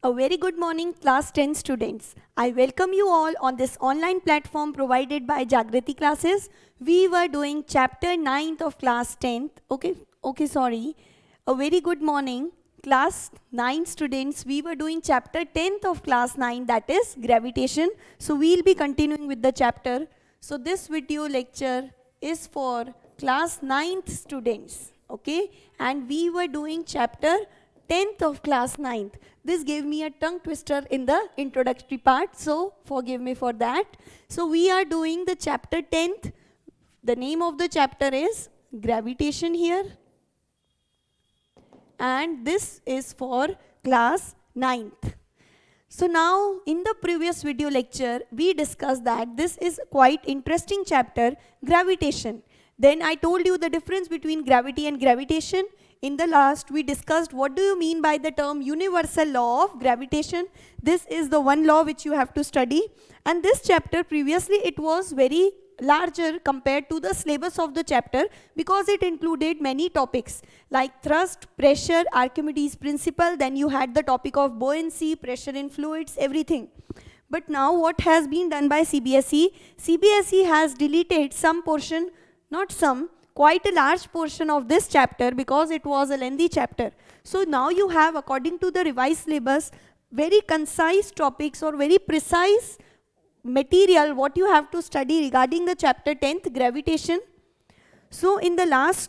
A very good morning, class 10 students. I welcome you all on this online platform provided by Jagrati Classes. We were doing chapter 9th of class 10th. Sorry. A very good morning, class 9 students. We were doing chapter 10th of class 9, that is gravitation. So we'll be continuing with the chapter. So this video lecture is for class 9th students. Okay, and we were doing chapter 10th of class 9th. This gave me a tongue twister in the introductory part, so forgive me for that. So we are doing the chapter 10th. The name of the chapter is gravitation here. And this is for class 9th. So now in the previous video lecture, we discussed that this is quite interesting chapter, gravitation. Then I told you the difference between gravity and gravitation. In the last, we discussed what do you mean by the term universal law of gravitation. This is the one law which you have to study. And this chapter previously it was very larger compared to the syllabus of the chapter because it included many topics like thrust, pressure, Archimedes principle. Then you had the topic of buoyancy, pressure in fluids, everything. But now what has been done by CBSE? CBSE has deleted some portion, not some, quite a large portion of this chapter because it was a lengthy chapter. So now you have, according to the revised syllabus, very concise topics or very precise material what you have to study regarding the chapter 10th, gravitation. So in the last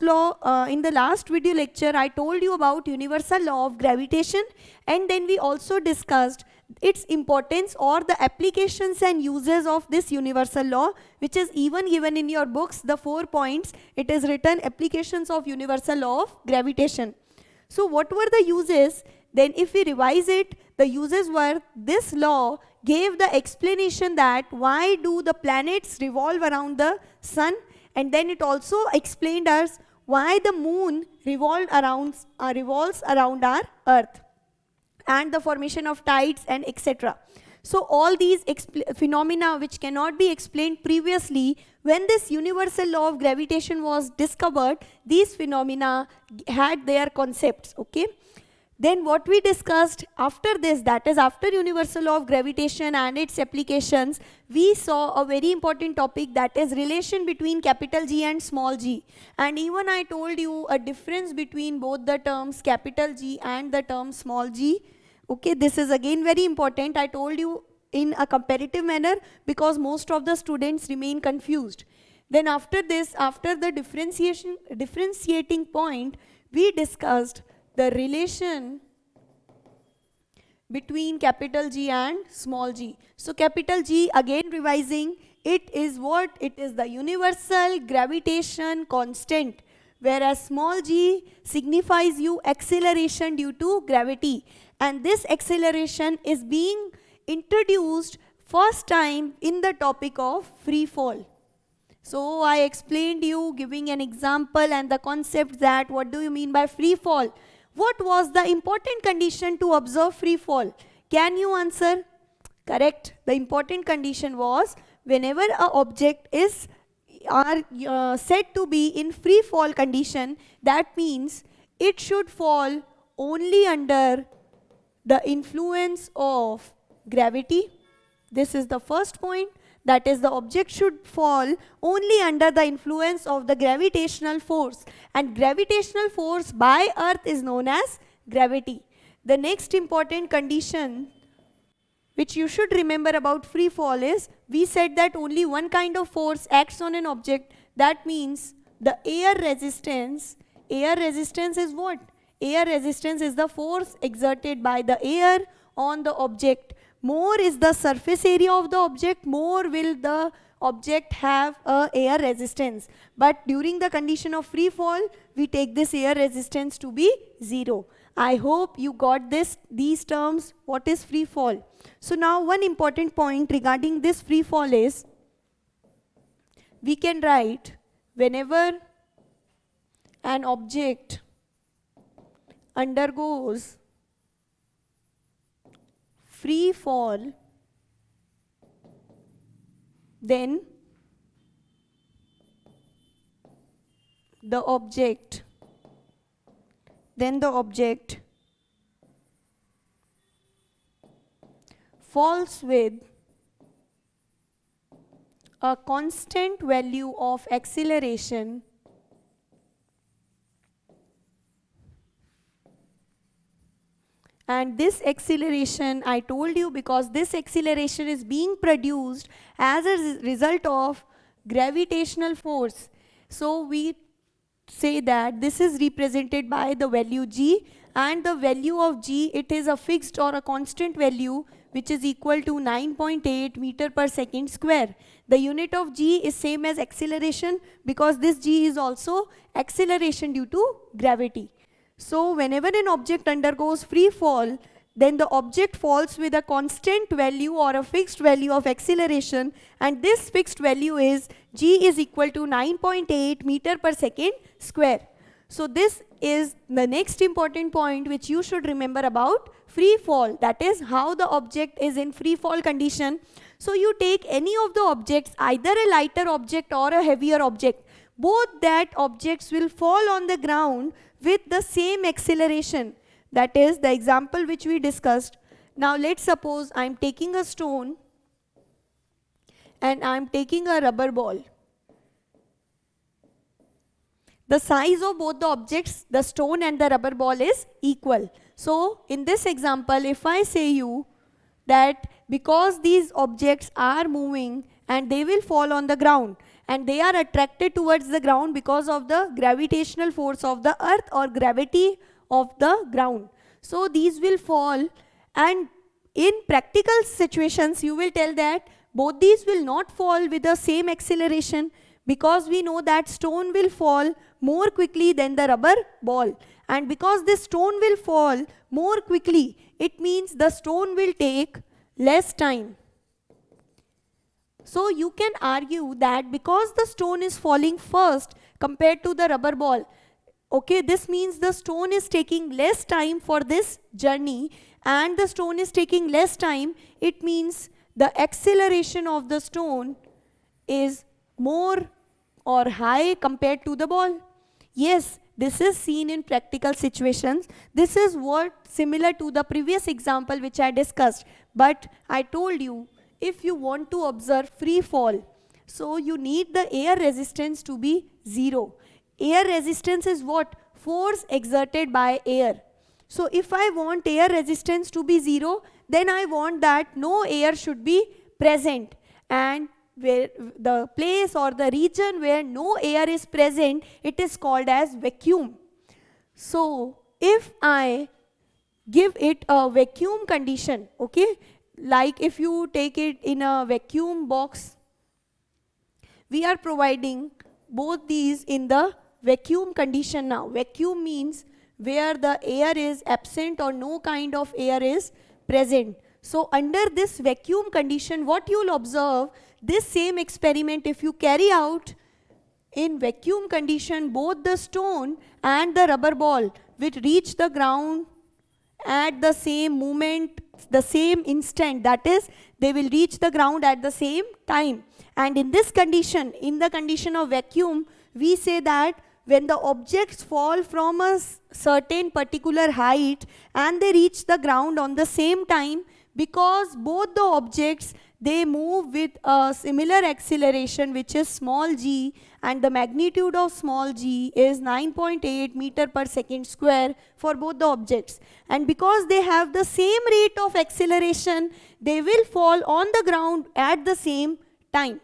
video lecture, I told you about universal law of gravitation, and then we also discussed its importance or the applications and uses of this universal law, which is even given in your books, the 4 points. It is written applications of universal law of gravitation. So what were the uses? Then if we revise it, the uses were this law gave the explanation that why do the planets revolve around the sun, and then it also explained us why the moon revolves around our earth, and the formation of tides and etc. So all these phenomena which cannot be explained previously, when this universal law of gravitation was discovered, these phenomena had their concepts. Okay. Then what we discussed after this, that is after universal law of gravitation and its applications, we saw a very important topic, that is relation between capital G and small g. And even I told you a difference between both the terms capital G and the term small g. Okay, this is again very important. I told you in a comparative manner because most of the students remain confused. Then after this, after the differentiating point, we discussed the relation between capital G and small g. So capital G, again revising, it is what? It is the universal gravitation constant, whereas small g signifies you acceleration due to gravity. And this acceleration is being introduced first time in the topic of free fall. So I explained you giving an example and the concept that what do you mean by free fall. What was the important condition to observe free fall? Can you answer? Correct. The important condition was whenever an object is said to be in free fall condition, that means it should fall only under the influence of gravity. This is the first point. That is, the object should fall only under the influence of the gravitational force. And gravitational force by Earth is known as gravity. The next important condition which you should remember about free fall is, we said that only one kind of force acts on an object. That means the air resistance. Air resistance is what? Air resistance is the force exerted by the air on the object. More is the surface area of the object, more will the object have a air resistance. But during the condition of free fall, we take this air resistance to be 0. I hope you got these terms, what is free fall. So now one important point regarding this free fall is, we can write whenever an object undergoes free fall, then the object falls with a constant value of acceleration and this acceleration, I told you, because this acceleration is being produced as a result of gravitational force. So we say that this is represented by the value g, and the value of g, it is a fixed or a constant value which is equal to 9.8 meter per second square. The unit of g is same as acceleration because this g is also acceleration due to gravity. So whenever an object undergoes free fall, then the object falls with a constant value or a fixed value of acceleration, and this fixed value is g is equal to 9.8 meter per second square. So this is the next important point which you should remember about free fall, that is how the object is in free fall condition. So you take any of the objects, either a lighter object or a heavier object, both that objects will fall on the ground with the same acceleration. That is the example which we discussed. Now let's suppose I am taking a stone and I am taking a rubber ball. The size of both the objects, the stone and the rubber ball, is equal. So in this example, if I say you that because these objects are moving and they will fall on the ground and they are attracted towards the ground because of the gravitational force of the earth or gravity of the ground. So these will fall, and in practical situations you will tell that both these will not fall with the same acceleration, because we know that stone will fall more quickly than the rubber ball, and because this stone will fall more quickly, it means the stone will take less time. So you can argue that because the stone is falling first compared to the rubber ball, okay, this means the stone is taking less time for this journey, and the stone is taking less time, it means the acceleration of the stone is more or high compared to the ball. Yes, this is seen in practical situations. This is what similar to the previous example which I discussed. But I told you, if you want to observe free fall, so you need the air resistance to be zero. Air resistance is what? Force exerted by air. So if I want air resistance to be zero, then I want that no air should be present, and where the place or the region where no air is present, it is called as vacuum. So if I give it a vacuum condition, okay, like if you take it in a vacuum box, we are providing both these in the vacuum condition now. Vacuum means where the air is absent or no kind of air is present. So under this vacuum condition, what you will observe, this same experiment if you carry out in vacuum condition, both the stone and the rubber ball will reach the ground at the same moment, the same instant, that is they will reach the ground at the same time. And in this condition, in the condition of vacuum, we say that when the objects fall from a certain particular height and they reach the ground on the same time, because both the objects, they move with a similar acceleration which is small g, and the magnitude of small g is 9.8 meter per second square for both the objects. And because they have the same rate of acceleration, they will fall on the ground at the same time.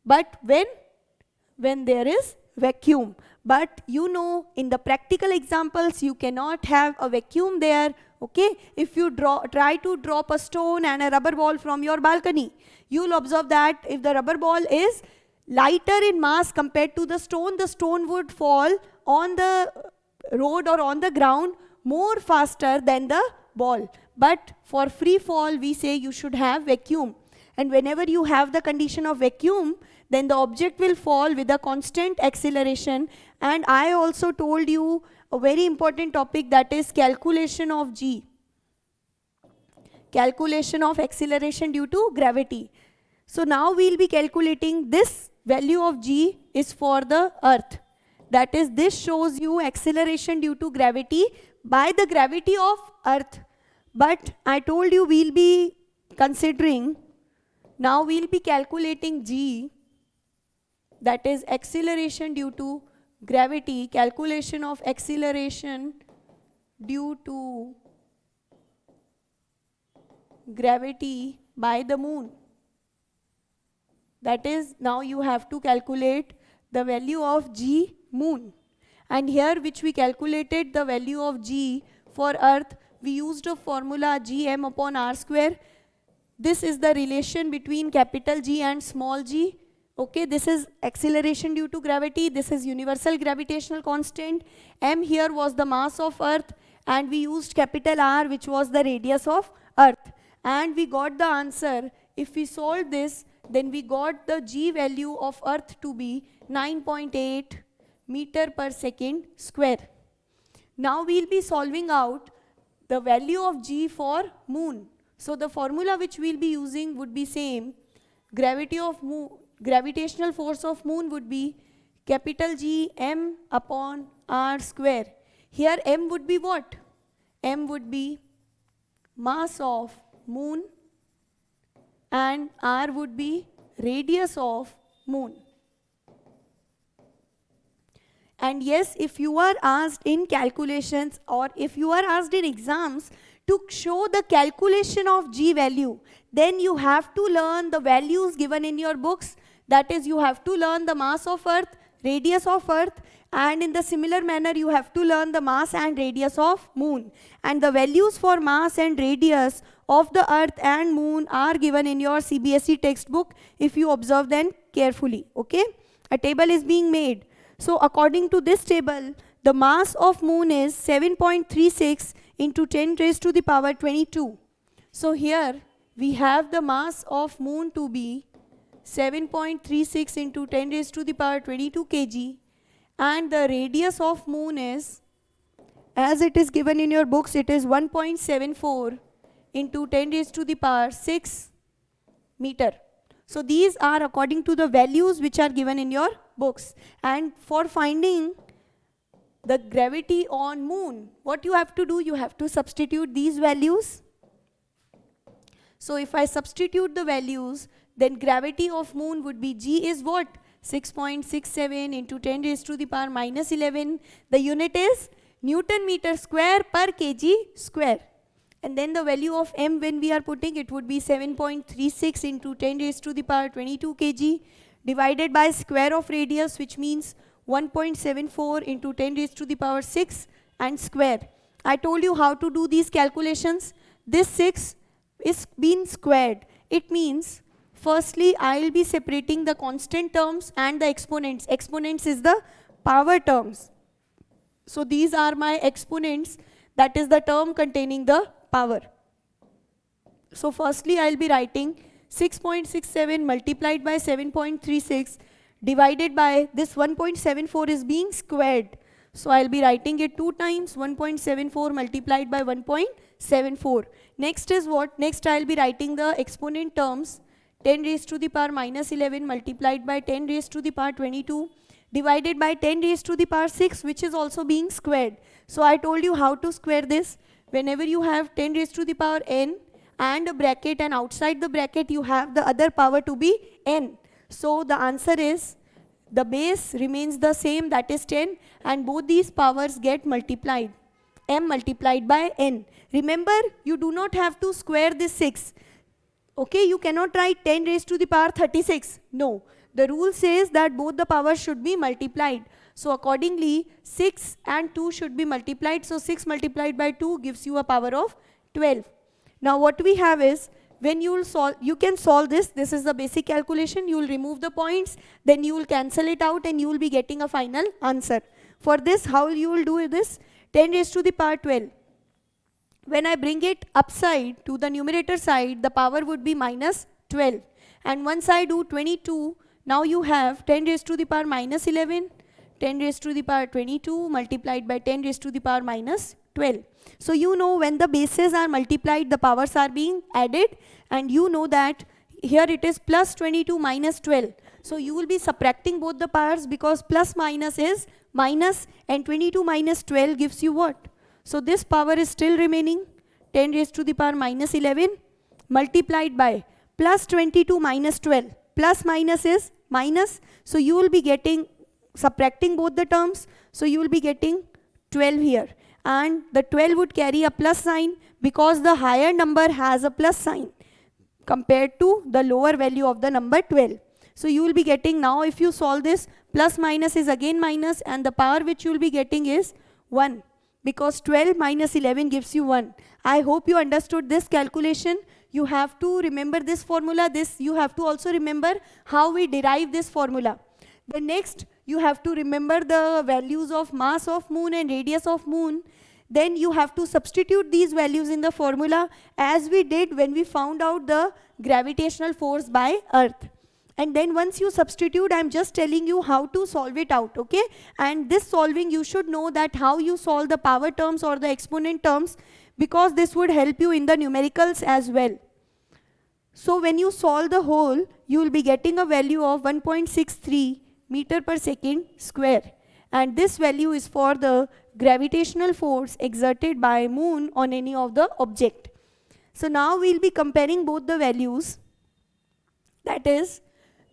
But when there is vacuum. But you know, in the practical examples, you cannot have a vacuum there. Okay, if you try to drop a stone and a rubber ball from your balcony, you will observe that if the rubber ball is lighter in mass compared to the stone would fall on the road or on the ground more faster than the ball. But for free fall, we say you should have vacuum. And whenever you have the condition of vacuum, then the object will fall with a constant acceleration. And I also told you a very important topic, that is calculation of g. Calculation of acceleration due to gravity. So now we will be calculating this value of g is for the earth. That is, this shows you acceleration due to gravity by the gravity of earth. But I told you we will be considering, now we'll be calculating g, that is acceleration due to gravity, calculation of acceleration due to gravity by the moon. That is, now you have to calculate the value of g moon. And here which we calculated the value of g for earth, we used a formula gm upon r square. This is the relation between capital G and small g. Okay, this is acceleration due to gravity, this is universal gravitational constant. M here was the mass of earth, and we used capital R, which was the radius of earth. And we got the answer. If we solve this, then we got the g value of earth to be 9.8 meter per second square. Now we'll be solving out the value of g for moon. So the formula which we'll be using would be same. Gravitational force of moon would be capital G m upon r square. Here m would be what? M would be mass of moon and r would be radius of moon. And yes, if you are asked in calculations or if you are asked in exams to show the calculation of g value, then you have to learn the values given in your books. That is, you have to learn the mass of earth, radius of earth, and in the similar manner you have to learn the mass and radius of moon. And the values for mass and radius of the earth and moon are given in your CBSE textbook if you observe them carefully. Okay? A table is being made. So according to this table, the mass of moon is 7.36 into 10 raised to the power 22. So here we have the mass of moon to be 7.36 into 10 raised to the power 22 kg, and the radius of moon is, as it is given in your books, it is 1.74 into 10 raised to the power 6 meter. So these are according to the values which are given in your books. And for finding the gravity on moon, what you have to do, you have to substitute these values. So if I substitute the values, then gravity of moon would be g is what? 6.67 into 10 raised to the power minus 11. The unit is Newton meter square per kg square. And then the value of m when we are putting, it would be 7.36 into 10 raised to the power 22 kg divided by square of radius, which means 1.74 into 10 raised to the power 6 and square. I told you how to do these calculations. This 6 is being squared. It means firstly I will be separating the constant terms and the exponents. Exponents is the power terms. So these are my exponents, that is the term containing the power. So firstly I will be writing 6.67 multiplied by 7.36 divided by this 1.74 is being squared. So I will be writing it 2 times 1.74 multiplied by 1.74. Next is what? Next I will be writing the exponent terms, 10 raised to the power minus 11 multiplied by 10 raised to the power 22 divided by 10 raised to the power 6, which is also being squared. So I told you how to square this. Whenever you have 10 raised to the power n and a bracket, and outside the bracket you have the other power to be n. So the answer is, the base remains the same, that is 10, and both these powers get multiplied. M multiplied by n. Remember, you do not have to square this 6. Okay, you cannot write 10 raised to the power 36. No. The rule says that both the powers should be multiplied. So accordingly, 6 and 2 should be multiplied. So 6 multiplied by 2 gives you a power of 12. Now what we have is, when you will solve, you can solve this. This is the basic calculation. You will remove the points, then you will cancel it out, and you will be getting a final answer. For this, how you will do this? 10 raised to the power 12. When I bring it upside to the numerator side, the power would be minus 12. And once I do 22, now you have 10 raised to the power minus 11, 10 raised to the power 22 multiplied by 10 raised to the power minus 12. So you know when the bases are multiplied, the powers are being added, and you know that here it is plus 22 minus 12. So you will be subtracting both the powers, because plus minus is minus, and 22 minus 12 gives you what? So this power is still remaining, 10 raised to the power minus 11 multiplied by plus 22 minus 12. Plus minus is minus. So you will be getting, subtracting both the terms. So you will be getting 12 here. And the 12 would carry a plus sign because the higher number has a plus sign compared to the lower value of the number 12. So you will be getting, now if you solve this, plus minus is again minus, and the power which you will be getting is 1, because 12 minus 11 gives you 1. I hope you understood this calculation. You have to remember this formula. This you have to also remember how we derive this formula. The next, you have to remember the values of mass of moon and radius of moon. Then you have to substitute these values in the formula as we did when we found out the gravitational force by Earth. And then once you substitute, I'm just telling you how to solve it out, okay? And this solving, you should know that how you solve the power terms or the exponent terms, because this would help you in the numericals as well. So when you solve the whole, you will be getting a value of 1.63 meter per second square. And this value is for the gravitational force exerted by moon on any of the object. So now we'll be comparing both the values. That is,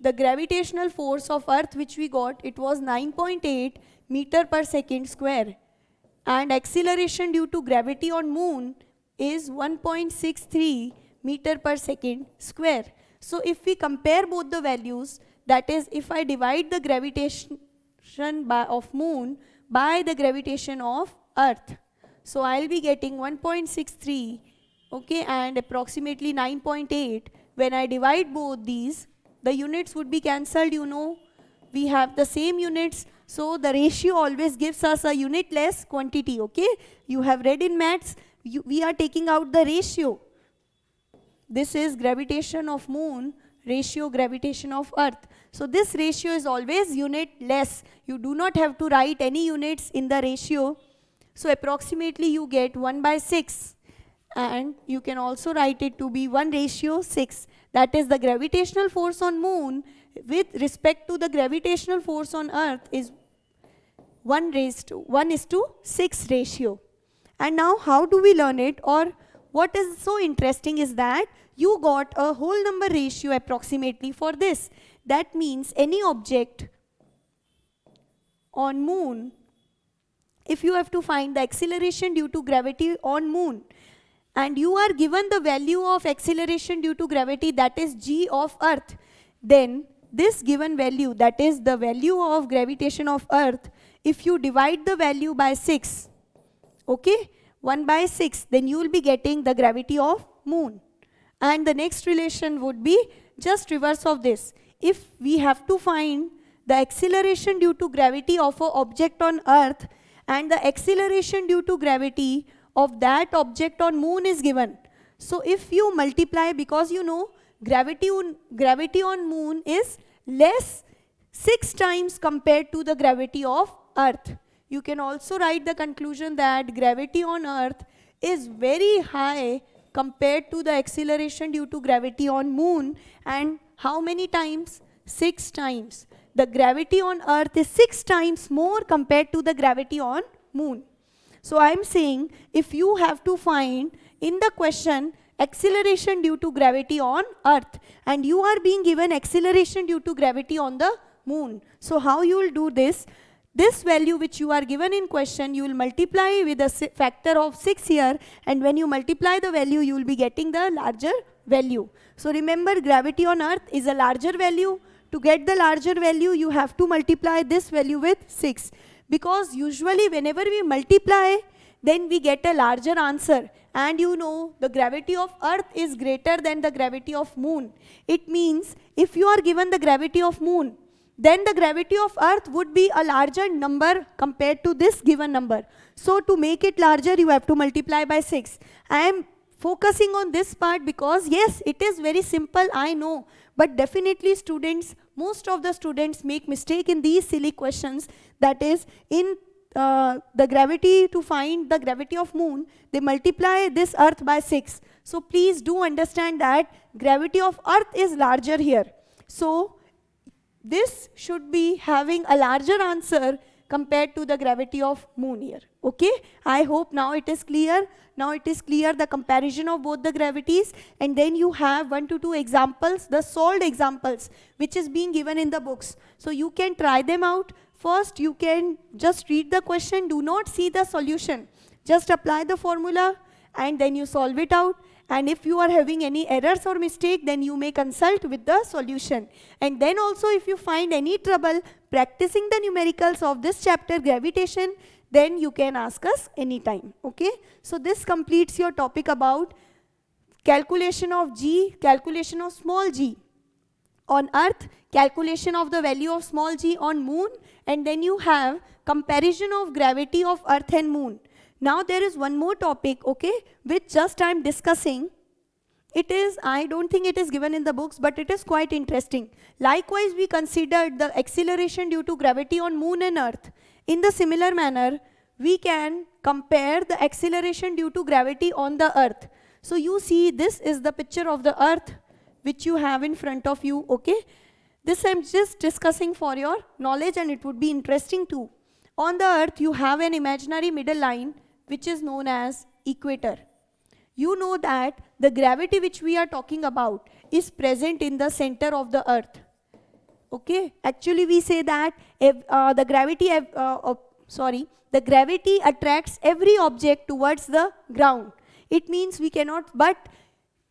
the gravitational force of Earth which we got, it was 9.8 meter per second square. And acceleration due to gravity on moon is 1.63 meter per second square. So if we compare both the values, that is, if I divide the gravitation of moon by the gravitation of Earth, so I'll be getting 1.63, okay, and approximately 9.8. When I divide both these, the units would be cancelled, you know. We have the same units, so the ratio always gives us a unitless quantity, okay. You have read in maths, we are taking out the ratio. This is gravitation of moon, ratio gravitation of Earth. So this ratio is always unitless. You do not have to write any units in the ratio. So approximately you get 1/6. And you can also write it to be 1:6. That is, the gravitational force on moon with respect to the gravitational force on Earth is 1:6 ratio. And now how do we learn it? Or what is so interesting is that you got a whole number ratio approximately for this. That means any object on moon, if you have to find the acceleration due to gravity on moon, and you are given the value of acceleration due to gravity, that is g of Earth, then this given value, that is the value of gravitation of Earth, if you divide the value by 6, okay, 1/6, then you will be getting the gravity of moon. And the next relation would be just reverse of this. If we have to find the acceleration due to gravity of an object on Earth and the acceleration due to gravity of that object on moon is given. So if you multiply, because you know gravity on moon is less 6 times compared to the gravity of Earth. You can also write the conclusion that gravity on Earth is very high compared to the acceleration due to gravity on moon. And how many times? 6 times. The gravity on Earth is 6 times more compared to the gravity on moon. So I am saying, if you have to find in the question acceleration due to gravity on Earth and you are being given acceleration due to gravity on the moon, so how you will do this? This value which you are given in question, you will multiply with a factor of 6 here, and when you multiply the value, you will be getting the larger value. So remember, gravity on Earth is a larger value. To get the larger value, you have to multiply this value with 6. Because usually whenever we multiply, then we get a larger answer. And you know, the gravity of Earth is greater than the gravity of moon. It means if you are given the gravity of moon, then the gravity of Earth would be a larger number compared to this given number. So to make it larger, you have to multiply by 6. I am focusing on this part because yes, it is very simple, I know. But definitely students, most of the students make mistake in these silly questions. That is, in the gravity, to find the gravity of moon, they multiply this Earth by 6. So please do understand that gravity of Earth is larger here. So this should be having a larger answer compared to the gravity of moon here. Okay, I hope now it is clear. Now it is clear the comparison of both the gravities, and then you have 1 to 2 examples, the solved examples, which is being given in the books. So you can try them out. First, you can just read the question, do not see the solution. Just apply the formula and then you solve it out. And if you are having any errors or mistake, then you may consult with the solution. And then also if you find any trouble practicing the numericals of this chapter, gravitation, then you can ask us anytime. Okay, so this completes your topic about calculation of g, calculation of small g on earth, calculation of the value of small g on moon, and then you have comparison of gravity of earth and moon. Now there is one more topic, okay, which just I am discussing. It is, I don't think it is given in the books, but it is quite interesting. Likewise, we considered the acceleration due to gravity on moon and earth. In the similar manner, we can compare the acceleration due to gravity on the earth. So you see, this is the picture of the earth which you have in front of you, okay. This I am just discussing for your knowledge, and it would be interesting too. On the earth, you have an imaginary middle line which is known as equator. You know that the gravity which we are talking about is present in the center of the earth. Okay, actually we say that if, the gravity attracts every object towards the ground. It means we cannot, but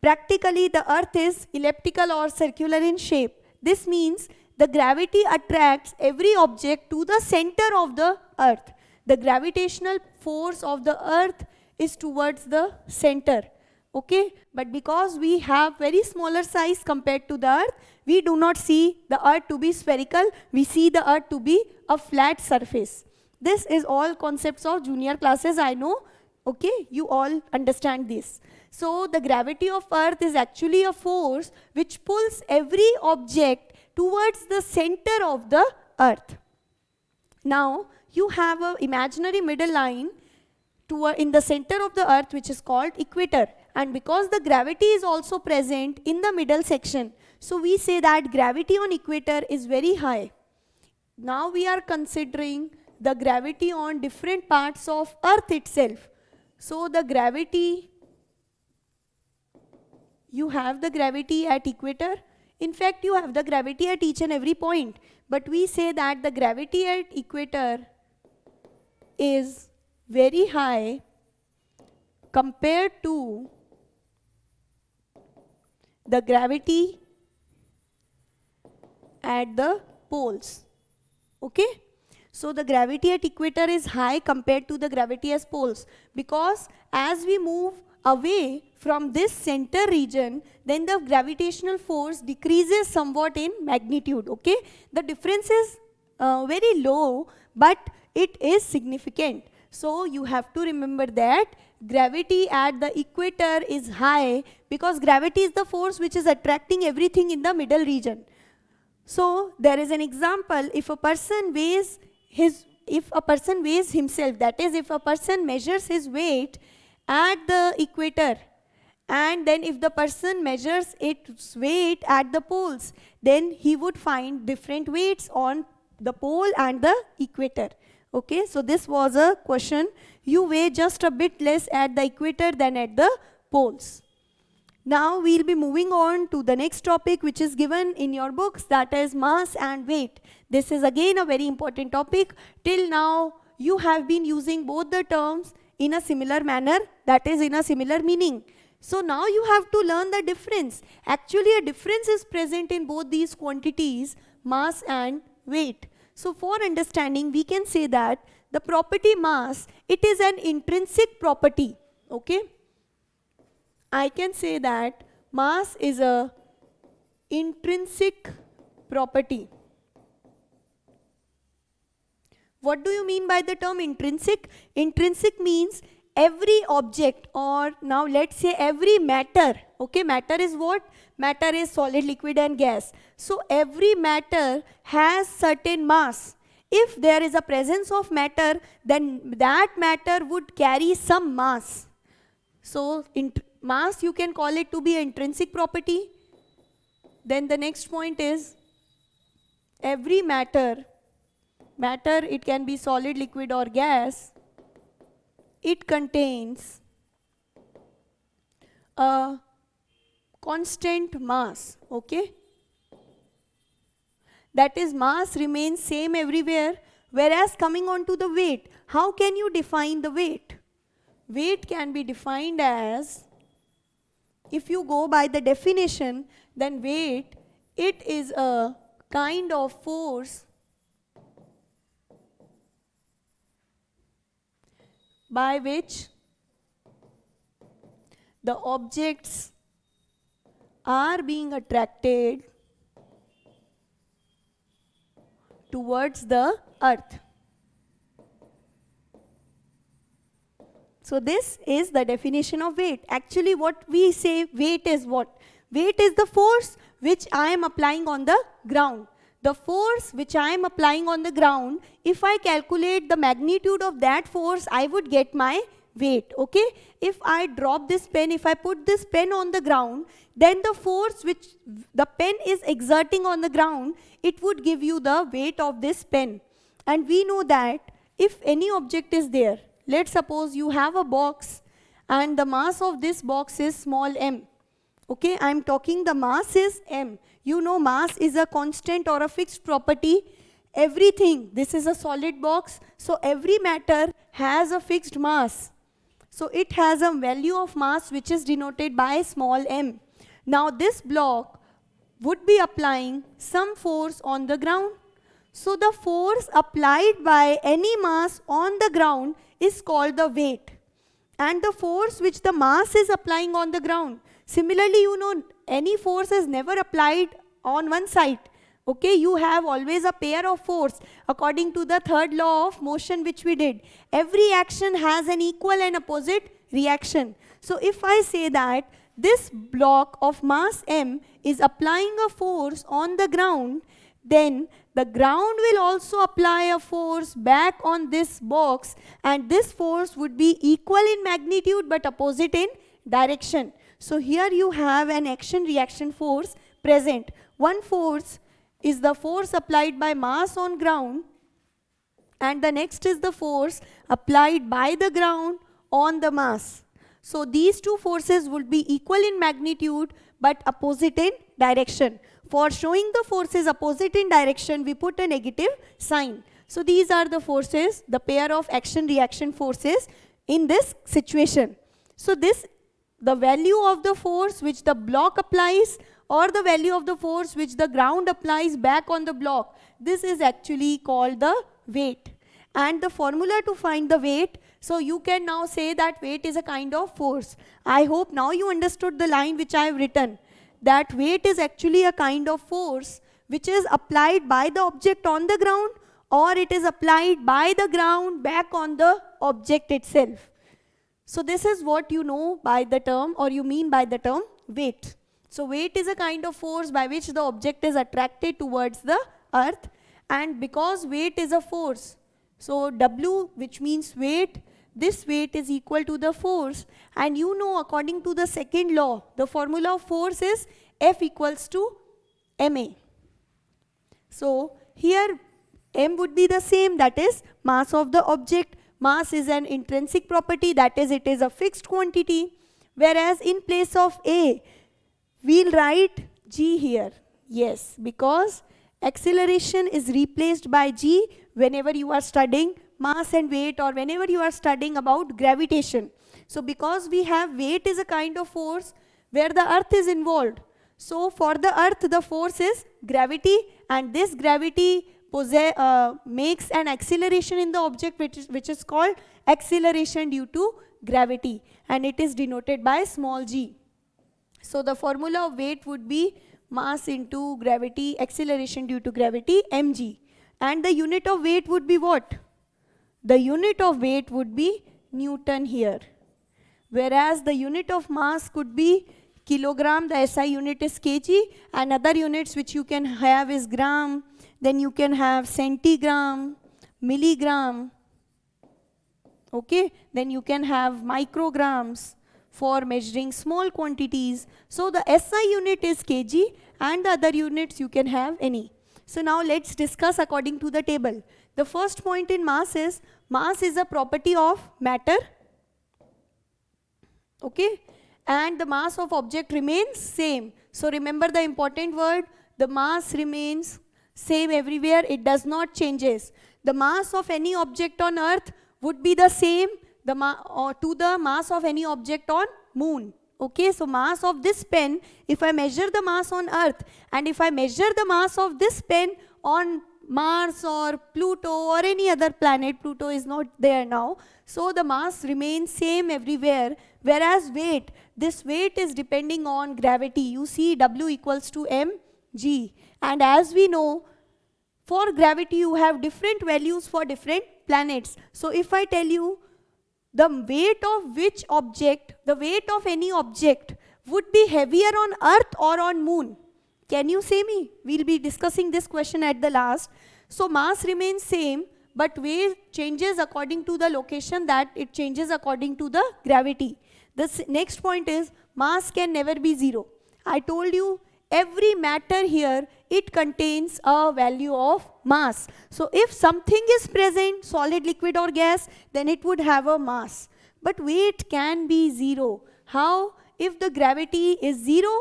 practically the earth is elliptical or circular in shape. This means the gravity attracts every object to the center of the earth. The gravitational force of the earth is towards the center. Okay, but because we have very smaller size compared to the earth, we do not see the earth to be spherical, we see the earth to be a flat surface. This is all concepts of junior classes, I know. Okay, you all understand this. So the gravity of earth is actually a force which pulls every object towards the center of the earth. Now you have an imaginary middle line in the center of the earth, which is called equator, and because the gravity is also present in the middle section, so we say that gravity on equator is very high. Now we are considering the gravity on different parts of earth itself. So the gravity, you have the gravity at equator. In fact, you have the gravity at each and every point, but we say that the gravity at equator is very high compared to the gravity at the poles. Okay, so the gravity at equator is high compared to the gravity at poles, because as we move away from this center region, then the gravitational force decreases somewhat in magnitude. Okay, the difference is very low, but it is significant. So you have to remember that gravity at the equator is high because gravity is the force which is attracting everything in the middle region. So there is an example, if a person weighs himself, that is if a person measures his weight at the equator, and then if the person measures its weight at the poles, then he would find different weights on the pole and the equator. Okay, so this was a question. You weigh just a bit less at the equator than at the poles. Now we'll be moving on to the next topic which is given in your books, that is mass and weight. This is again a very important topic. Till now you have been using both the terms in a similar manner, that is in a similar meaning. So now you have to learn the difference. Actually a difference is present in both these quantities, mass and weight. So for understanding, we can say that the property mass, it is an intrinsic property. Okay, I can say that mass is a intrinsic property. What do you mean by the term intrinsic? Intrinsic means every object, or now let's say every matter. Okay, matter is what? Matter is solid, liquid and gas. So every matter has certain mass. If there is a presence of matter, then that matter would carry some mass. So mass, you can call it to be an intrinsic property. Then the next point is every matter matter, it can be solid, liquid or gas, it contains a constant mass, okay? That is, mass remains same everywhere, whereas coming on to the weight, how can you define the weight? Weight can be defined as, if you go by the definition, then weight, it is a kind of force by which the objects are being attracted towards the earth. So this is the definition of weight. Actually what we say weight is what? Weight is the force which I am applying on the ground. The force which I am applying on the ground, if I calculate the magnitude of that force, I would get my weight, okay? If I drop this pen, if I put this pen on the ground, then the force which the pen is exerting on the ground, it would give you the weight of this pen. And we know that if any object is there, let's suppose you have a box and the mass of this box is small m. Okay, I am talking the mass is m. You know mass is a constant or a fixed property. Everything, this is a solid box, so every matter has a fixed mass. So it has a value of mass which is denoted by small m. Now this block would be applying some force on the ground. So the force applied by any mass on the ground is called the weight. And the force which the mass is applying on the ground, similarly, you know, any force is never applied on one side. Okay, you have always a pair of force according to the third law of motion which we did. Every action has an equal and opposite reaction. So if I say that this block of mass m is applying a force on the ground, then the ground will also apply a force back on this box, and this force would be equal in magnitude but opposite in direction. So here you have an action-reaction force present. One force is the force applied by mass on ground, and the next is the force applied by the ground on the mass. So these two forces would be equal in magnitude but opposite in direction. For showing the forces opposite in direction, we put a negative sign. So these are the forces, the pair of action-reaction forces in this situation. So this, the value of the force which the block applies or the value of the force which the ground applies back on the block, this is actually called the weight. And the formula to find the weight, so you can now say that weight is a kind of force. I hope now you understood the line which I have written, that weight is actually a kind of force which is applied by the object on the ground, or it is applied by the ground back on the object itself. So this is what you know by the term, or you mean by the term weight. So weight is a kind of force by which the object is attracted towards the earth, and because weight is a force, so W, which means weight, this weight is equal to the force, and you know according to the second law, the formula of force is F equals to ma. So here m would be the same, that is mass of the object. Mass is an intrinsic property, that is it is a fixed quantity, whereas in place of a, we'll write g here. Yes, because acceleration is replaced by g whenever you are studying mass and weight, or whenever you are studying about gravitation. So because we have weight is a kind of force where the earth is involved. So for the earth the force is gravity, and this gravity makes an acceleration in the object which is called acceleration due to gravity, and it is denoted by small g. So the formula of weight would be mass into gravity, acceleration due to gravity, mg. And the unit of weight would be what? The unit of weight would be Newton here. Whereas the unit of mass could be kilogram, the SI unit is kg, and other units which you can have is gram, then you can have centigram, milligram, okay, then you can have micrograms for measuring small quantities. So the SI unit is kg, and the other units you can have any. So now let's discuss according to the table. The first point in mass is a property of matter. Okay, and the mass of object remains same. So remember the important word, the mass remains same everywhere, it does not changes. The mass of any object on earth would be the same to the mass of any object on moon. Okay, so mass of this pen, if I measure the mass on earth and if I measure the mass of this pen on Mars or Pluto or any other planet, Pluto is not there now, so the mass remains same everywhere. Whereas weight, this weight is depending on gravity. You see W equals to mg, and as we know, for gravity you have different values for different planets. So if I tell you the weight of which object, the weight of any object would be heavier on earth or on moon, can you say me? We'll be discussing this question at the last. So mass remains same, but weight changes according to the location, that it changes according to the gravity. The next point is mass can never be zero. I told you every matter here, it contains a value of mass. So if something is present, solid, liquid or gas, then it would have a mass. But weight can be zero. How? If the gravity is zero,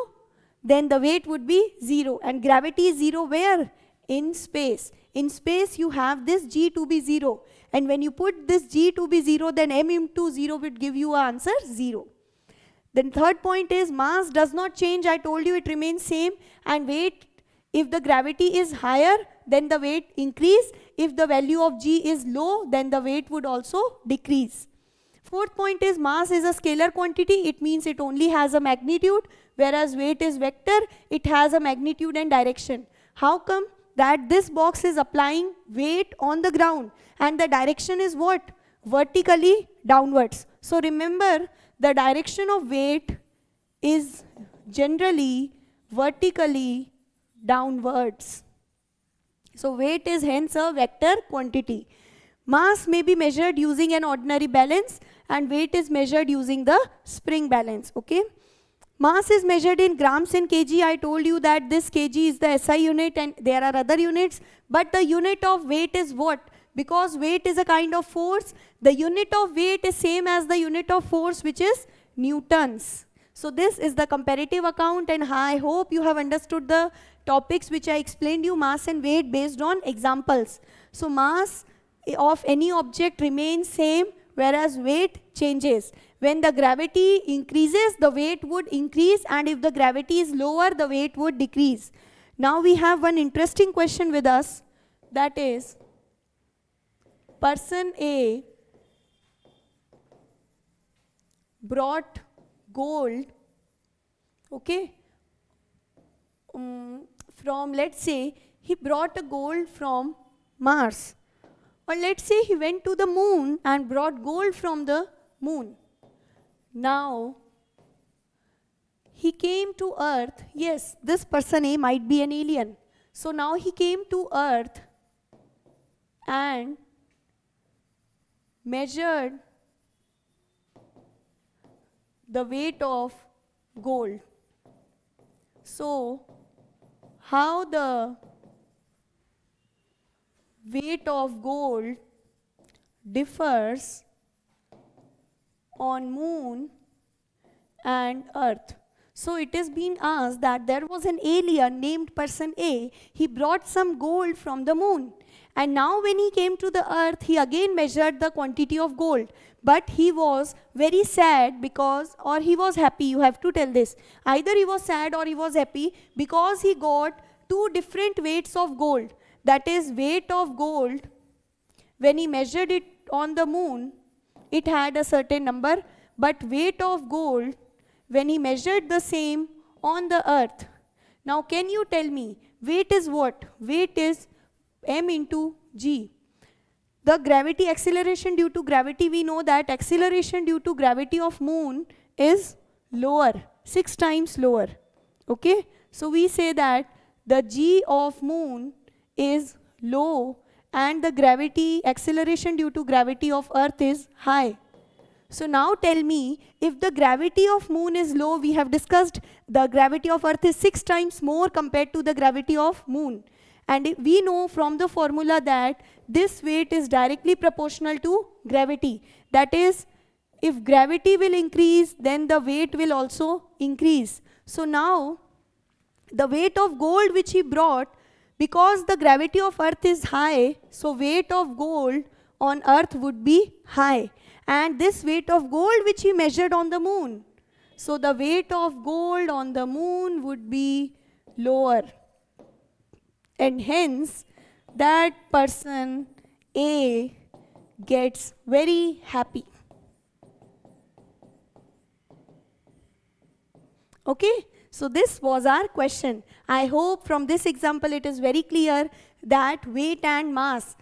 then the weight would be zero. And gravity is zero where? In space. In space you have this g to be 0. And when you put this g to be 0, then m into 0 would give you an answer 0. Then third point is mass does not change. I told you it remains same. And weight, if the gravity is higher, then the weight increase. If the value of g is low, then the weight would also decrease. Fourth point is mass is a scalar quantity. It means it only has a magnitude, whereas weight is vector. It has a magnitude and direction. How come? That this box is applying weight on the ground and the direction is what? Vertically downwards. So remember, the direction of weight is generally vertically downwards. So weight is hence a vector quantity. Mass may be measured using an ordinary balance and weight is measured using the spring balance. Okay. Mass is measured in grams and kg. I told you that this kg is the SI unit and there are other units. But the unit of weight is what? Because weight is a kind of force, the unit of weight is same as the unit of force, which is newtons. So this is the comparative account, and I hope you have understood the topics which I explained you, mass and weight, based on examples. So mass of any object remains same, whereas weight changes. When the gravity increases, the weight would increase, and if the gravity is lower, the weight would decrease. Now we have one interesting question with us, that is, person A brought gold, okay, from, let's say, he brought a gold from Mars. Or let's say he went to the moon and brought gold from the moon. Now, he came to earth. Yes, this person A might be an alien. So now he came to earth and measured the weight of gold. So, how the weight of gold differs on moon and earth. So it is being asked that there was an alien named person A. He brought some gold from the moon. And now when he came to the earth, he again measured the quantity of gold. But he was very sad because, or he was happy, you have to tell this. Either he was sad or he was happy because he got two different weights of gold. That is, weight of gold, when he measured it on the moon, it had a certain number. But weight of gold, when he measured the same on the earth. Now can you tell me, weight is what? Weight is m into g. The gravity acceleration due to gravity, we know that acceleration due to gravity of moon is lower, 6 times lower. Okay, so we say that the g of moon is low and the gravity acceleration due to gravity of earth is high. So now tell me, if the gravity of moon is low, we have discussed the gravity of earth is 6 times more compared to the gravity of moon. And we know from the formula that this weight is directly proportional to gravity. That is, if gravity will increase, then the weight will also increase. So now, the weight of gold which he brought, because the gravity of earth is high, so weight of gold on earth would be high. And this weight of gold which he measured on the moon, so the weight of gold on the moon would be lower. And hence, that person A gets very happy. Okay, so this was our question. I hope from this example it is very clear that weight and mass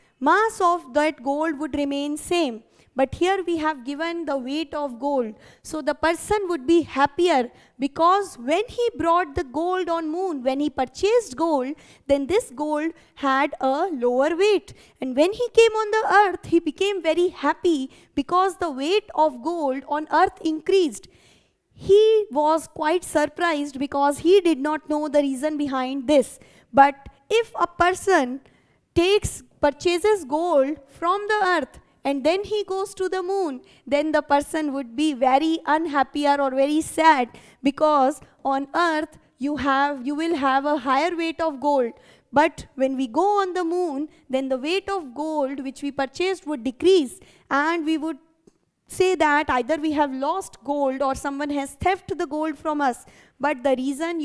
of that gold would remain same. But here we have given the weight of gold. So the person would be happier because when he brought the gold on moon, when he purchased gold, then this gold had a lower weight. And when he came on the earth, he became very happy because the weight of gold on earth increased. He was quite surprised because he did not know the reason behind this. But if a person purchases gold from the earth and then he goes to the moon, then the person would be very unhappier or very sad, because on earth you will have a higher weight of gold. But when we go on the moon, then the weight of gold which we purchased would decrease, and we would say that either we have lost gold or someone has theft the gold from us. But the reason,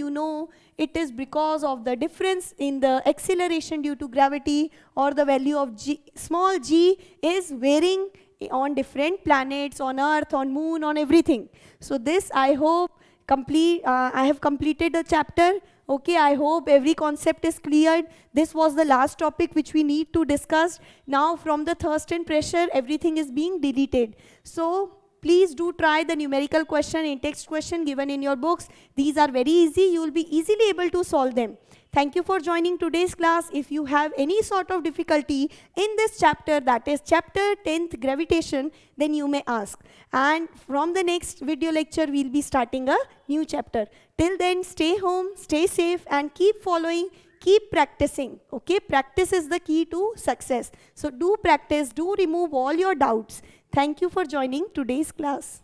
it is because of the difference in the acceleration due to gravity, or the value of small g is varying on different planets, on earth, on moon, on everything. So this, I hope, I have completed the chapter. Okay, I hope every concept is cleared. This was the last topic which we need to discuss. Now from the thirst and pressure, everything is being deleted. So please do try the numerical question, in-text question given in your books. These are very easy. You will be easily able to solve them. Thank you for joining today's class. If you have any sort of difficulty in this chapter, that is chapter 10th, gravitation, then you may ask. And from the next video lecture, we'll be starting a new chapter. Till then, stay home, stay safe, and keep following, keep practicing. Okay, practice is the key to success. So do practice, do remove all your doubts. Thank you for joining today's class.